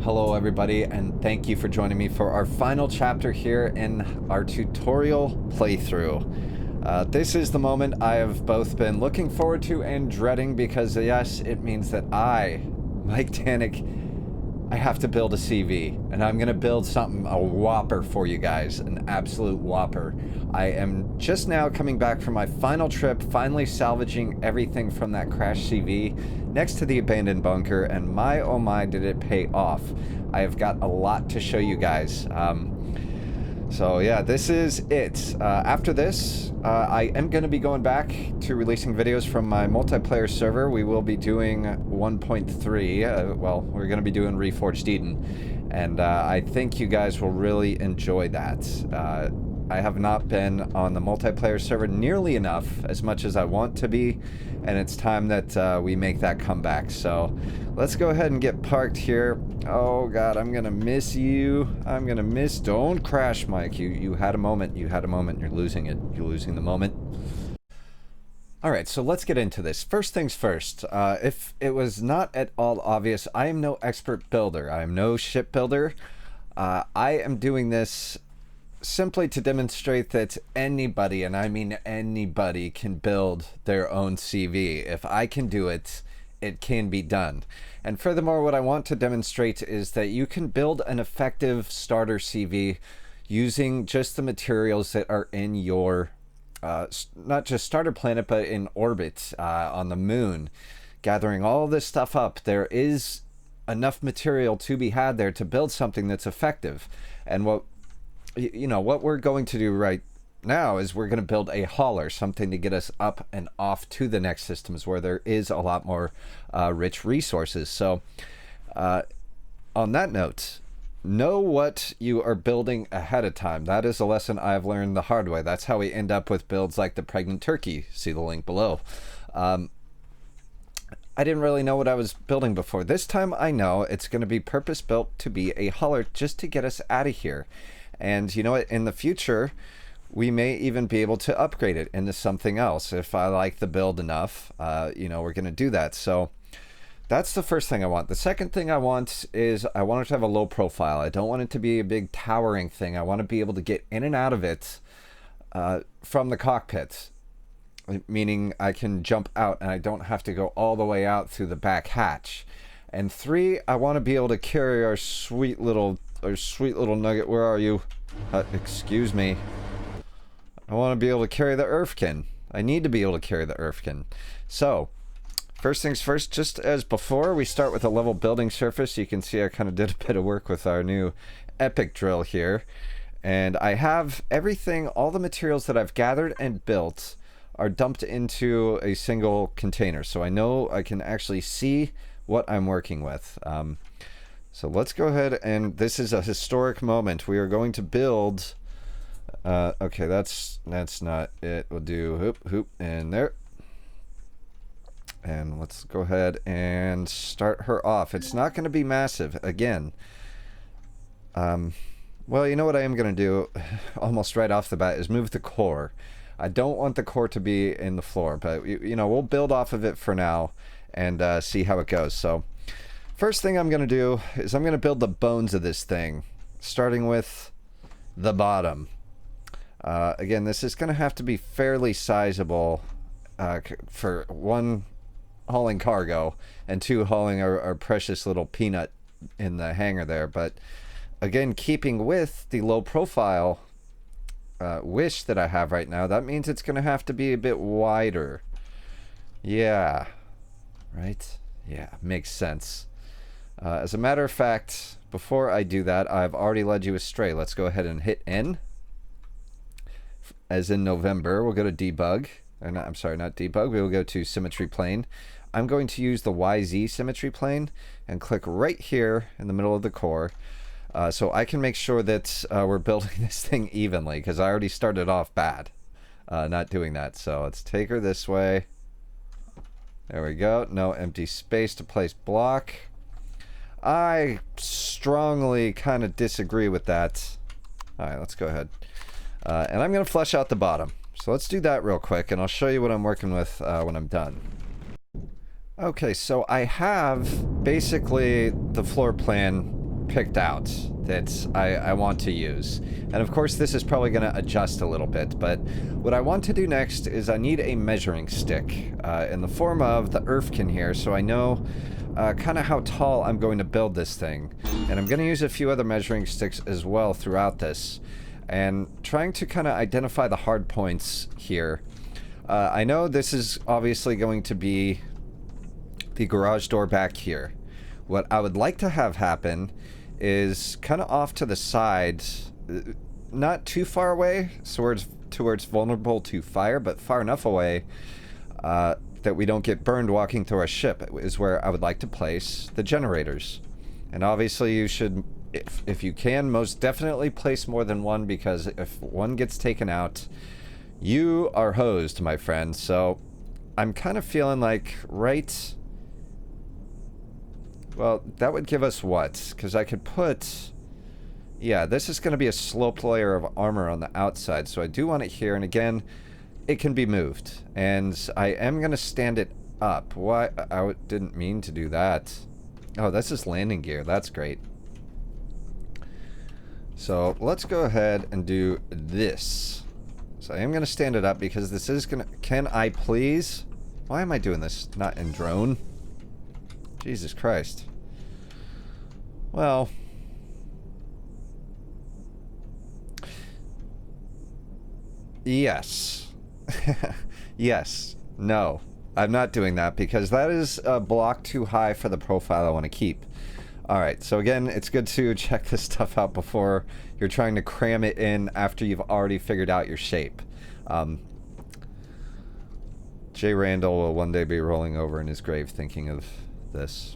Hello everybody, and thank you for joining me for our final chapter here in our tutorial playthrough. This is the moment I have both been looking forward to and dreading because yes, it means that I, Mike Danik, I have to build a CV, and I'm gonna build something, a whopper for you guys, an absolute whopper. I am just now coming back from my final trip, finally salvaging everything from that crashed CV next to the abandoned bunker, and my oh my did it pay off. I have got a lot to show you guys. So yeah, this is it. After this, I am going to be going back to releasing videos from my multiplayer server. We will be doing 1.3. Well, we're going to be doing Reforged Eden. And I think you guys will really enjoy that. I have not been on the multiplayer server nearly enough, as much as I want to be. And it's time that we make that comeback. So let's go ahead and get parked here. Oh god, I'm gonna miss you. I'm gonna miss. Don't crash, Mike. You had a moment. You had a moment. You're losing it. You're losing the moment. Alright, so let's get into this. First things first. If it was not at all obvious, I am no expert builder. I am no shipbuilder. I am doing this simply to demonstrate that anybody, and I mean anybody, can build their own CV. If I can do it, it can be done. And furthermore, what I want to demonstrate is that you can build an effective starter CV using just the materials that are in your, not just starter planet, but in orbit on the moon. Gathering all this stuff up, there is enough material to be had there to build something that's effective. And what we're going to do right now is we're going to build a hauler, something to get us up and off to the next systems where there is a lot more rich resources. So on that note, know what you are building ahead of time. That is a lesson I've learned the hard way. That's how we end up with builds like the pregnant turkey. See the link below. I didn't really know what I was building before. This time I know it's going to be purpose built to be a hauler just to get us out of here. And you know what, in the future we may even be able to upgrade it into something else. If I like the build enough, we're going to do that. So that's the first thing I want. The second thing I want is I want it to have a low profile. I don't want it to be a big towering thing. I want to be able to get in and out of it from the cockpit, meaning I can jump out and I don't have to go all the way out through the back hatch. And three, I want to be able to carry our sweet little nugget. Where are you? Excuse me. I want to be able to carry the Earthkin. I need to be able to carry the Earthkin. So, first things first, just as before, we start with a level building surface. You can see I kind of did a bit of work with our new epic drill here. And I have everything, all the materials that I've gathered and built are dumped into a single container. So I know I can actually see what I'm working with. So let's go ahead, and this is a historic moment. We are going to build, okay, that's not it. We'll do hoop, and there. And let's go ahead and start her off. It's not going to be massive, again. Well, you know what I am going to do, almost right off the bat, is move the core. I don't want the core to be in the floor, but, we'll build off of it for now and see how it goes. So first thing I'm going to do is I'm going to build the bones of this thing, starting with the bottom. Again, this is going to have to be fairly sizable for one, hauling cargo, and two, hauling our precious little peanut in the hangar there. But again, keeping with the low profile wish that I have right now, that means it's going to have to be a bit wider. Yeah. Right? Yeah, makes sense. As a matter of fact, before I do that, I've already led you astray. Let's go ahead and hit N. As in November, we'll go to debug. Or not, I'm sorry, not debug. We will go to symmetry plane. I'm going to use the YZ symmetry plane and click right here in the middle of the core. So I can make sure that we're building this thing evenly, because I already started off bad not doing that. So let's take her this way. There we go. No empty space to place block. I strongly kind of disagree with that. Alright, let's go ahead. And I'm going to flesh out the bottom. So let's do that real quick, and I'll show you what I'm working with when I'm done. Okay, so I have basically the floor plan picked out that I want to use. And of course this is probably going to adjust a little bit, but what I want to do next is I need a measuring stick in the form of the Earthkin here, so I know kind of how tall I'm going to build this thing. And I'm going to use a few other measuring sticks as well throughout this, and trying to kind of identify the hard points here. I know this is obviously going to be the garage door back here. What I would like to have happen is kind of off to the side, not too far away, towards vulnerable to fire, but far enough away that we don't get burned walking through our ship, is where I would like to place the generators. And obviously you should, if you can, most definitely place more than one, because if one gets taken out, you are hosed, my friend. So I'm kind of feeling like well, that would give us what? Because I could put... Yeah, this is going to be a sloped layer of armor on the outside, so I do want it here. And again, it can be moved. And I am going to stand it up. Why? I didn't mean to do that. Oh, this is landing gear. That's great. So let's go ahead and do this. So I am going to stand it up because this is going to... Can I please? Why am I doing this? Not in drone. Jesus Christ. Well. Yes. Yes. No. I'm not doing that because that is a block too high for the profile I want to keep. Alright, so again, it's good to check this stuff out before you're trying to cram it in after you've already figured out your shape. Jay Randall will one day be rolling over in his grave thinking of this.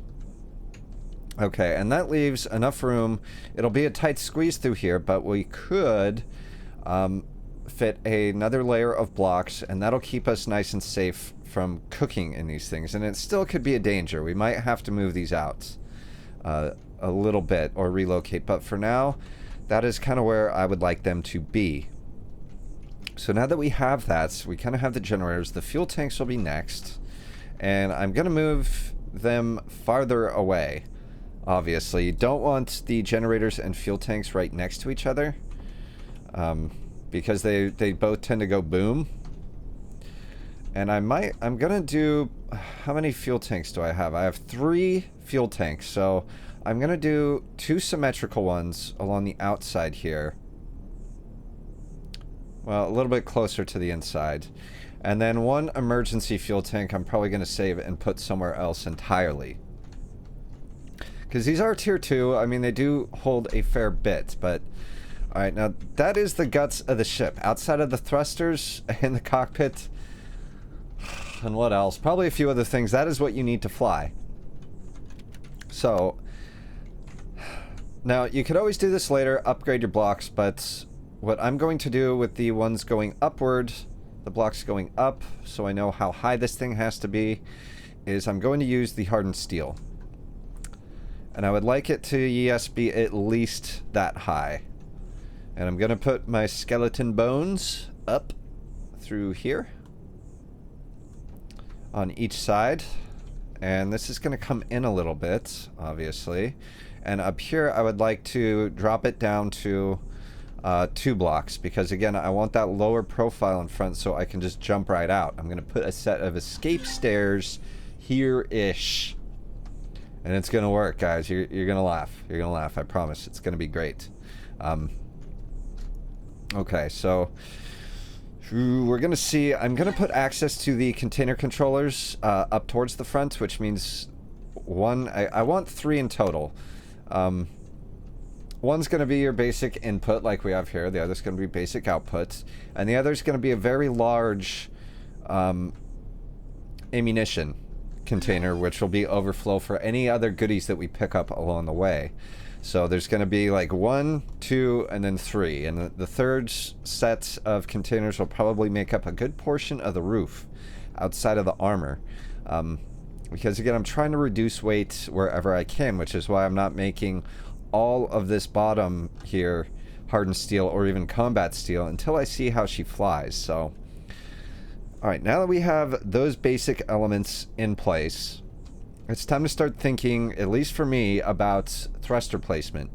Okay, and that leaves enough room. It'll be a tight squeeze through here, but we could fit another layer of blocks, and that'll keep us nice and safe from cooking in these things. And it still could be a danger. We might have to move these out a little bit or relocate, but for now, that is kind of where I would like them to be. So now that we have that, we kind of have the generators. The fuel tanks will be next, and I'm going to move them farther away. Obviously, you don't want the generators and fuel tanks right next to each other, because they both tend to go boom. And I'm gonna do, how many fuel tanks do I have? I have 3 fuel tanks, so I'm gonna do 2 symmetrical ones along the outside here. Well, a little bit closer to the inside. And then 1 emergency fuel tank I'm probably going to save and put somewhere else entirely. Because these are tier 2. I mean, they do hold a fair bit, but... Alright, now that is the guts of the ship. Outside of the thrusters and the cockpit... And what else? Probably a few other things. That is what you need to fly. So... Now, you could always do this later, upgrade your blocks, but... What I'm going to do with the ones going upward... The blocks going up, so I know how high this thing has to be, is I'm going to use the hardened steel. And I would like it to, yes, be at least that high. And I'm going to put my skeleton bones up through here on each side. And this is going to come in a little bit, obviously. And up here, I would like to drop it down to 2 blocks, because again, I want that lower profile in front so I can just jump right out. I'm going to put a set of escape stairs here-ish. And it's going to work, guys. You're going to laugh. You're going to laugh. I promise. It's going to be great. Okay, so we're going to see... I'm going to put access to the container controllers up towards the front, which means I want 3 in total. One's going to be your basic input like we have here. The other's going to be basic output. And the other's going to be a very large ammunition container, which will be overflow for any other goodies that we pick up along the way. So there's going to be like 1, 2, and then 3. And the third set of containers will probably make up a good portion of the roof outside of the armor. Because again, I'm trying to reduce weight wherever I can, which is why I'm not making all of this bottom here hardened steel or even combat steel until I see how she flies. So alright, now that we have those basic elements in place, it's time to start thinking, at least for me, about thruster placement.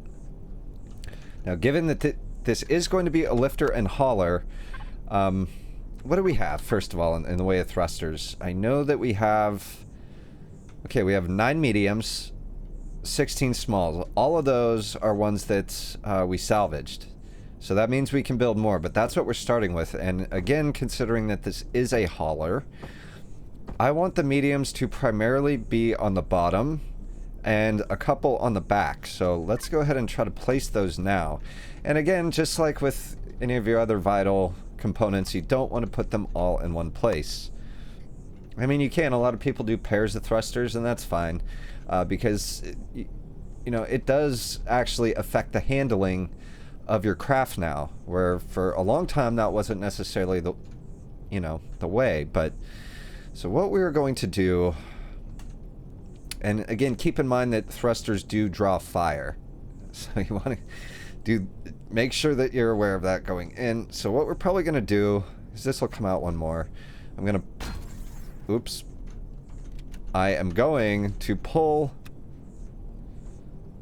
Now, given that this is going to be a lifter and hauler, what do we have, first of all, in the way of thrusters? I know that we have... Okay, we have 9 mediums, 16 smalls. All of those are ones that we salvaged. So that means we can build more, but that's what we're starting with. And again, considering that this is a hauler, I want the mediums to primarily be on the bottom and a couple on the back. So let's go ahead and try to place those now. And again, just like with any of your other vital components, you don't want to put them all in one place. I mean, you can. A lot of people do pairs of thrusters, and that's fine. Because, you know, it does actually affect the handling of your craft now, where for a long time that wasn't necessarily the, you know, the way. But so what we're going to do, and again, keep in mind that thrusters do draw fire, so you want to make sure that you're aware of that going in. So what we're probably going to do is, this will come out one more, I'm going to, oops, I am going to pull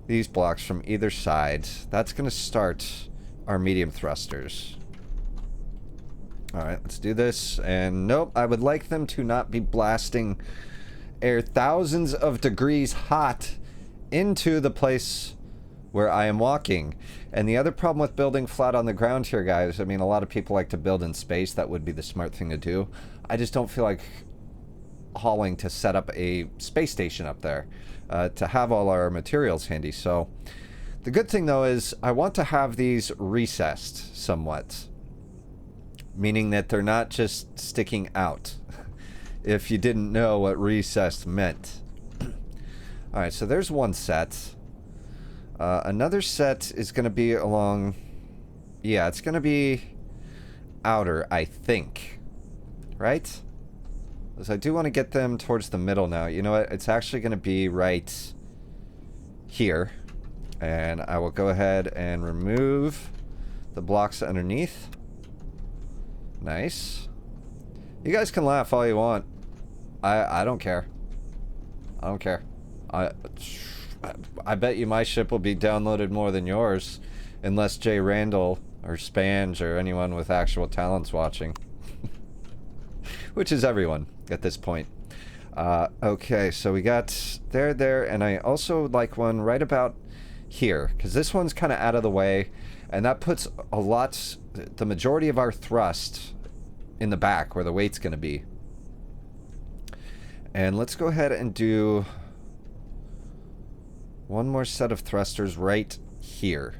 these blocks from either side. That's going to start our medium thrusters. Alright, let's do this. And nope, I would like them to not be blasting air thousands of degrees hot into the place where I am walking. And the other problem with building flat on the ground here, guys, I mean, a lot of people like to build in space. That would be the smart thing to do. I just don't feel like hauling to set up a space station up there. To have all our materials handy. So the good thing though is I want to have these recessed somewhat, meaning that they're not just sticking out. If you didn't know what recessed meant. Alright, so there's one set. Another set is going to be along, yeah, it's going to be outer, I think, right? Because I do want to get them towards the middle now. You know what? It's actually going to be right here. And I will go ahead and remove the blocks underneath. Nice. You guys can laugh all you want. I don't care. I don't care. I bet you my ship will be downloaded more than yours. Unless Jay Randall or Spange or anyone with actual talents watching. Which is everyone at this point. Okay, so we got there, and I also like one right about here, because this one's kind of out of the way, and that puts the majority of our thrust in the back where the weight's going to be. And let's go ahead and do one more set of thrusters right here.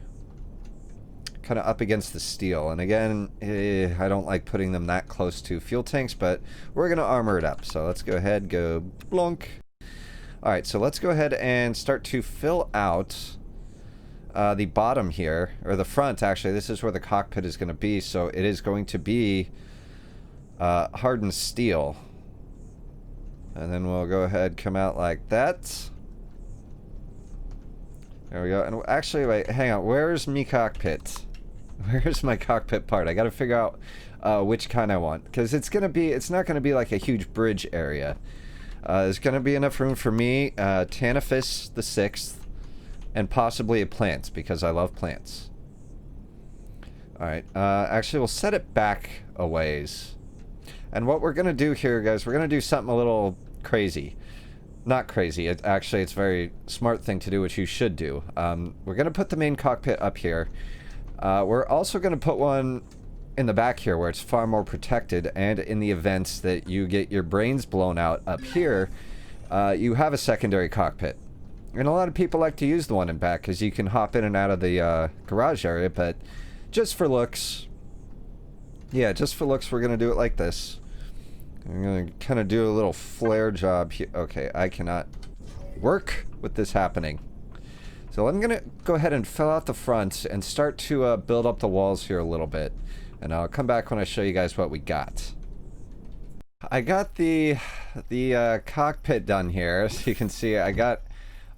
Kind of up against the steel. And again, I don't like putting them that close to fuel tanks, but we're going to armor it up. So let's go ahead, go blunk. Alright, so let's go ahead and start to fill out the bottom here, or the front actually. This is where the cockpit is going to be, so it is going to be hardened steel. And then we'll go ahead, come out like that. There we go. And actually, wait, hang on. Where's me cockpit? Where's my cockpit part? I got to figure out which kind I want, because it's not gonna be like a huge bridge area. There's gonna be enough room for me, Tanaphis the 6th, and possibly a plant, because I love plants. Alright, actually we'll set it back a ways. And what we're gonna do here, guys, we're gonna do something a little crazy. Not crazy, it's a very smart thing to do, which you should do. We're gonna put the main cockpit up here. We're also gonna put one in the back here where it's far more protected, and in the event that you get your brains blown out up here, you have a secondary cockpit. And a lot of people like to use the one in back because you can hop in and out of the garage area, but just for looks, yeah, just for looks, we're gonna do it like this. I'm gonna kind of do a little flare job here. Okay, I cannot work with this happening. So I'm gonna go ahead and fill out the front and start to build up the walls here a little bit. And I'll come back when I show you guys what we got. I got the cockpit done here. As you can see, I got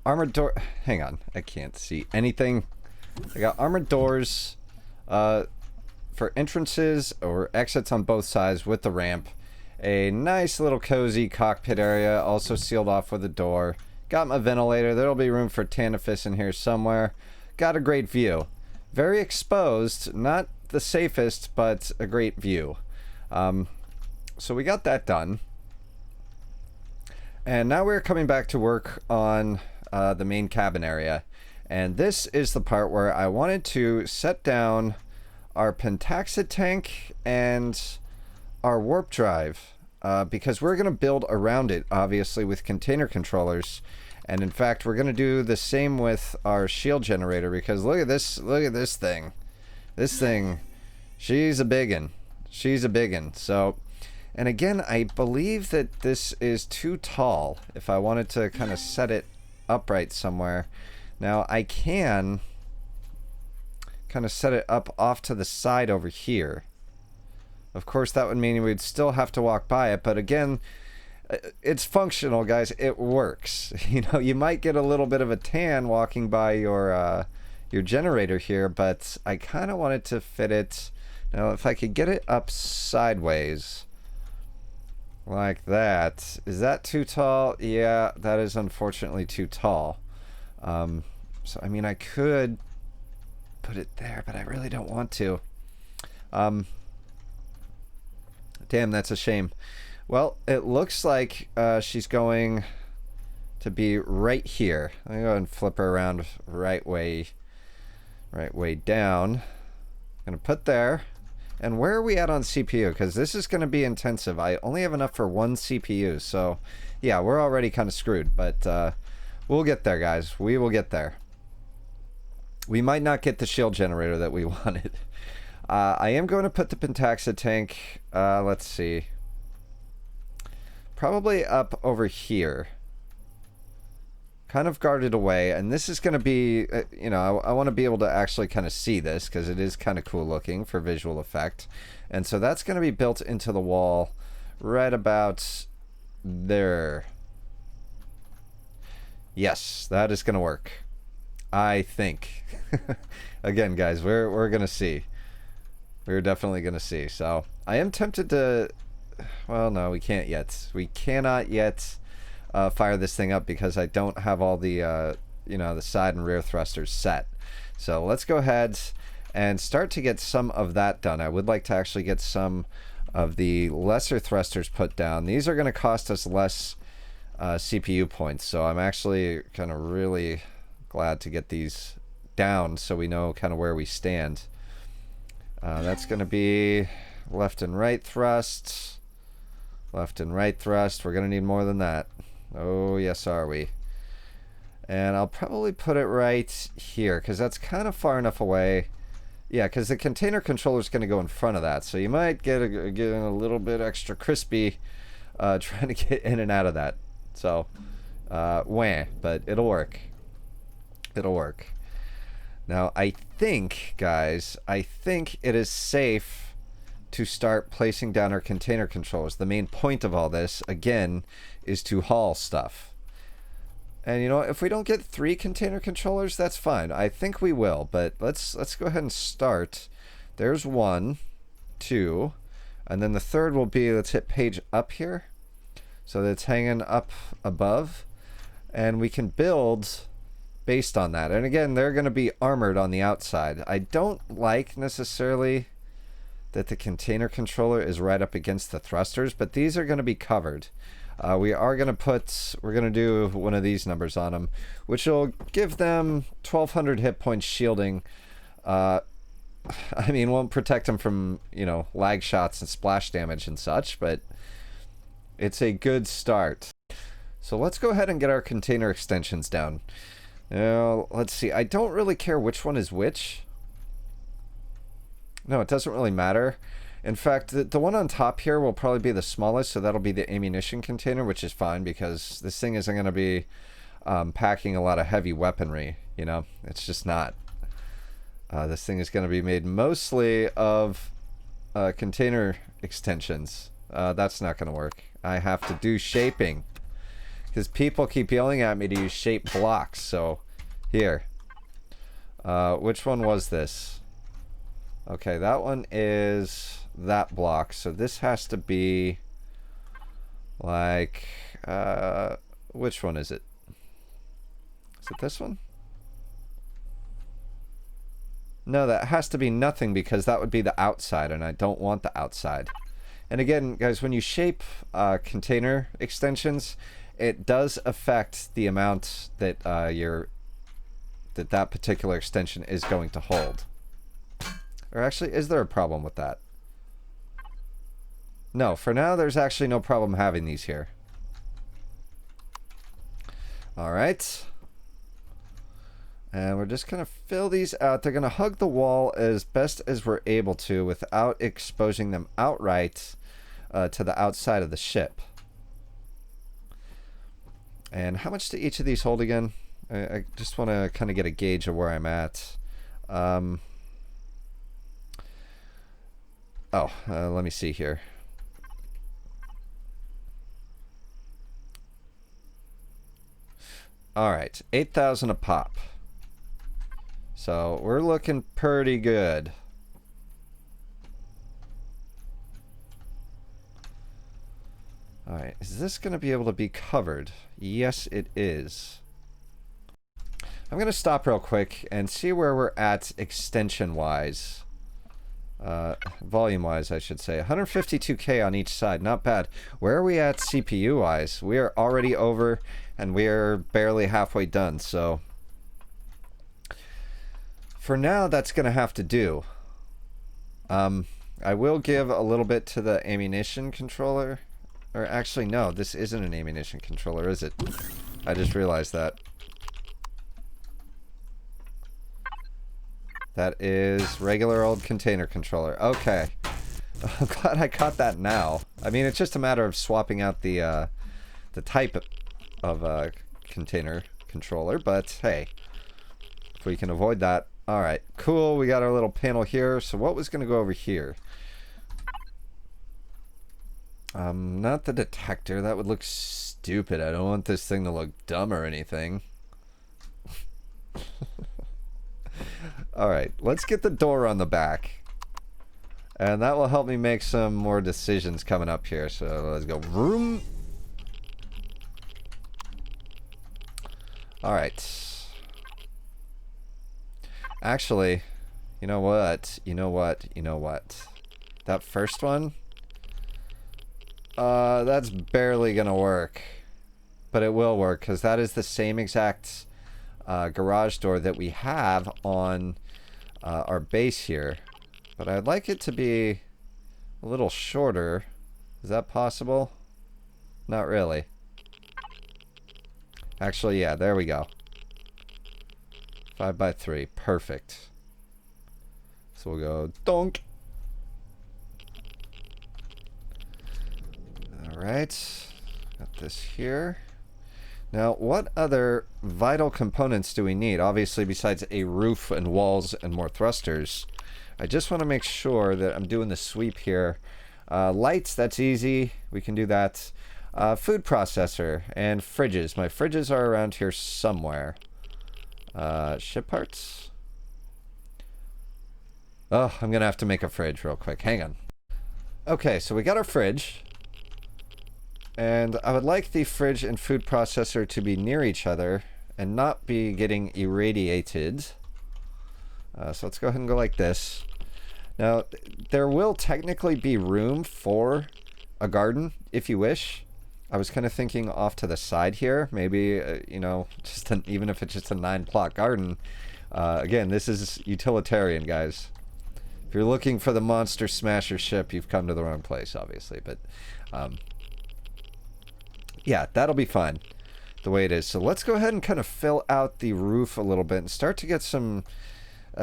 armored door. Hang on, I can't see anything. I got armored doors for entrances or exits on both sides with the ramp. a nice little cozy cockpit area, also sealed off with a door. Got my ventilator. There'll be room for Tanifus in here somewhere. Got a great view. Very exposed, not the safest, but a great view. So we got that done. And now we're coming back to work on the main cabin area. And this is the part where I wanted to set down our pentaxid tank and our warp drive. Because we're going to build around it, obviously, with container controllers. And in fact, we're going to do the same with our shield generator, because look at this thing. This thing, she's a biggin. She's a biggin. So, and again, I believe that this is too tall if I wanted to kind of set it upright somewhere. Now, I can kind of set it up off to the side over here. Of course, that would mean we'd still have to walk by it, but again, it's functional, guys. It works. You know, you might get a little bit of a tan walking by your generator here, but I kind of wanted to fit it. Now, if I could get it up sideways like that, is that too tall? Yeah, that is unfortunately too tall. So, I mean, I could put it there, but I really don't want to. Damn, that's a shame. Well, it looks like she's going to be right here. Let me go ahead and flip her around right way down. Gonna put there. And where are we at on CPU? Because this is going to be intensive. I only have enough for one CPU, so yeah, we're already kind of screwed. But we'll get there, guys. We will get there. We might not get the shield generator that we wanted. I am going to put the pentaxid tank, let's see, probably up over here, kind of guarded away, and this is going to be, you know, I want to be able to actually kind of see this, because it is kind of cool looking for visual effect, and so that's going to be built into the wall right about there. Yes, that is going to work, I think. Again, guys, we're going to see. We're definitely going to see. So, I am tempted to... Well, no, we can't yet. We cannot yet fire this thing up because I don't have all the, you know, the side and rear thrusters set. So, let's go ahead and start to get some of that done. I would like to actually get some of the lesser thrusters put down. These are going to cost us less CPU points. So, I'm actually kind of really glad to get these down so we know kind of where we stand. That's going to be left and right thrust. Left and right thrust. We're going to need more than that. Oh, yes, are we. And I'll probably put it right here, because that's kind of far enough away. Yeah, because the container controller is going to go in front of that. So you might get a little bit extra crispy trying to get in and out of that. So, wah, but it'll work. It'll work. Now, I think, guys, I think it is safe to start placing down our container controllers. The main point of all this, again, is to haul stuff. And, you know, if we don't get 3 container controllers, that's fine. I think we will, but let's go ahead and start. There's 1, 2, and then the third will be, let's hit page up here. So that's hanging up above. And we can build... based on that. And again, they're going to be armored on the outside. I don't like necessarily that the container controller is right up against the thrusters, but these are going to be covered. We're going to do one of these numbers on them, which will give them 1200 hit points shielding. I mean, won't protect them from, you know, lag shots and splash damage and such, but it's a good start. So let's go ahead and get our container extensions down. Now, let's see. I don't really care which one is which. No, it doesn't really matter. In fact, the one on top here will probably be the smallest, so that'll be the ammunition container, which is fine because this thing isn't going to be packing a lot of heavy weaponry, you know? It's just not. This thing is going to be made mostly of container extensions. That's not going to work. I have to do shaping. Because people keep yelling at me to use shape blocks, so here. Which one was this? Okay, that one is that block, so this has to be Like, which one is it? Is it this one? No, that has to be nothing because that would be the outside, and I don't want the outside. And again, guys, when you shape container extensions, it does affect the amount that that particular extension is going to hold. Or actually, is there a problem with that? No, for now, there's actually no problem having these here. All right. And we're just going to fill these out. They're going to hug the wall as best as we're able to without exposing them outright to the outside of the ship. And how much do each of these hold again? I just want to kind of get a gauge of where I'm at. Let me see here. All right, 8,000 a pop. So we're looking pretty good. All right, is this going to be able to be covered? Yes, it is. I'm going to stop real quick and see where we're at extension-wise. Volume-wise, I should say. 152K on each side, not bad. Where are we at CPU-wise? We are already over, and we are barely halfway done, so... For now, that's going to have to do. I will give a little bit to the ammunition controller. Or actually, no, this isn't an ammunition controller, is it? I just realized that. That is regular old container controller. Okay. I'm glad I caught that now. I mean, it's just a matter of swapping out the type of container controller, but hey, if we can avoid that. All right, cool. We got our little panel here. So what was going to go over here? Not the detector. That would look stupid. I don't want this thing to look dumb or anything. All right, let's get the door on the back. And that will help me make some more decisions coming up here. So let's go. Vroom. All right. Actually, you know what? You know what? You know what? That first one? That's barely gonna work. But it will work, because that is the same exact garage door that we have on our base here. But I'd like it to be a little shorter. Is that possible? Not really. Actually, yeah, there we go. 5 by 3, perfect. So we'll go donk. All right, got this here. Now, what other vital components do we need? Obviously, besides a roof and walls and more thrusters. I just want to make sure that I'm doing the sweep here. Lights, that's easy. We can do that. Food processor and fridges. My fridges are around here somewhere. Ship parts? Oh, I'm gonna have to make a fridge real quick. Hang on. Okay, so we got our fridge. And I would like the fridge and food processor to be near each other and not be getting irradiated. So let's go ahead and go like this. Now, there will technically be room for a garden if you wish. I was kind of thinking off to the side here, maybe, you know, just even if it's just a 9-plot garden. Again, this is utilitarian, guys. If you're looking for the Monster Smasher ship, you've come to the wrong place, obviously. But, yeah, that'll be fine the way it is. So let's go ahead and kind of fill out the roof a little bit and start to get some...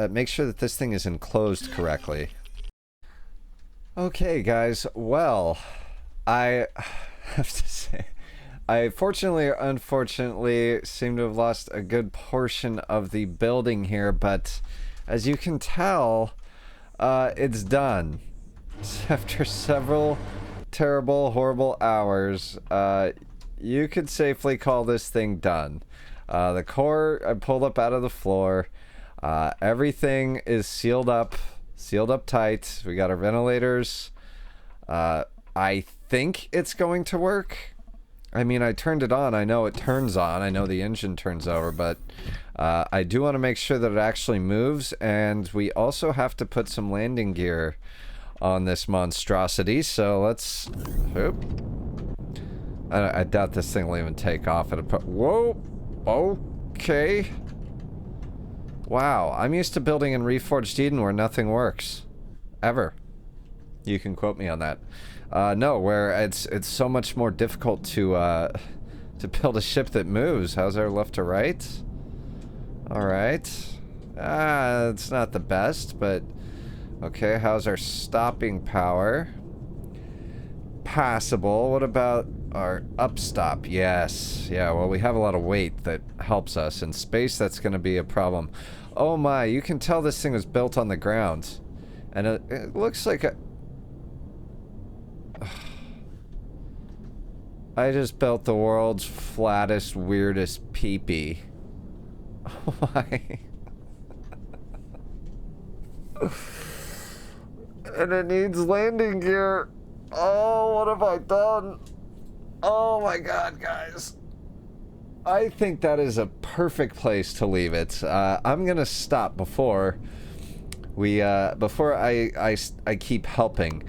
make sure that this thing is enclosed correctly. Okay, guys, well, I have to say, I fortunately or unfortunately seem to have lost a good portion of the building here, but as you can tell, it's done. After several terrible, horrible hours, you could safely call this thing done. The core I pulled up out of the floor. Everything is sealed up tight. We got our ventilators. I think it's going to work. I mean, I turned it on. I know it turns on. I know the engine turns over, but I do want to make sure that it actually moves, and we also have to put some landing gear on this monstrosity, so let's... Oop. I doubt this thing will even take off at a... Whoa! Okay. Wow, I'm used to building in Reforged Eden where nothing works. Ever. You can quote me on that. No, where it's so much more difficult to build a ship that moves. How's our left to right? Alright. It's not the best, but... Okay, how's our stopping power? Passable. What about our upstop? Yes. Yeah, well, we have a lot of weight that helps us. In space, that's going to be a problem. Oh my, you can tell this thing was built on the ground. And it looks like a... I just built the world's flattest, weirdest peepee. Why? And it needs landing gear. Oh, what have I done? Oh my god, guys. I think that is a perfect place to leave it. I'm gonna stop before we, before I keep helping.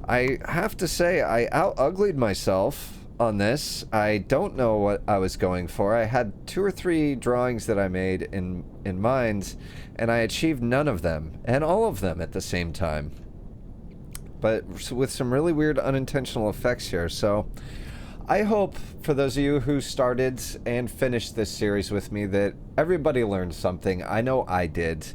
I have to say, I out-uglied myself on this. I don't know what I was going for. I had 2 or 3 drawings that I made in mind, and I achieved none of them, and all of them at the same time. But with some really weird unintentional effects here, so... I hope, for those of you who started and finished this series with me, that everybody learned something. I know I did.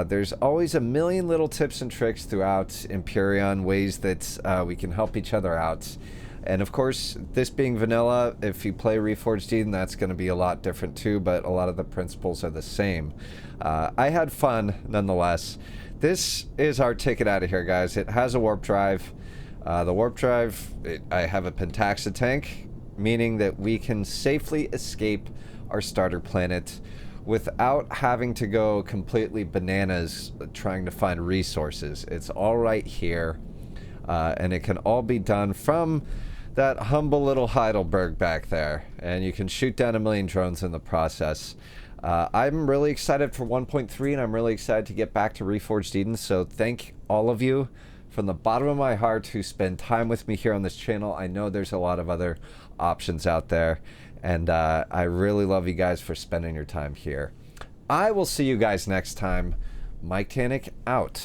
There's always a million little tips and tricks throughout Empyrion, ways that we can help each other out. And of course, this being vanilla, if you play Reforged Eden, that's going to be a lot different too, but a lot of the principles are the same. I had fun, nonetheless. This is our ticket out of here, guys. It has a warp drive. The warp drive, I have a pentaxa tank, meaning that we can safely escape our starter planet without having to go completely bananas trying to find resources. It's all right here, and it can all be done from that humble little Heidelberg back there, and you can shoot down 1 million drones in the process. I'm really excited for 1.3, and I'm really excited to get back to Reforged Eden, so thank all of you from the bottom of my heart who spend time with me here on this channel. I know there's a lot of other options out there, and I really love you guys for spending your time here. I will see you guys next time. Mike Tannic out.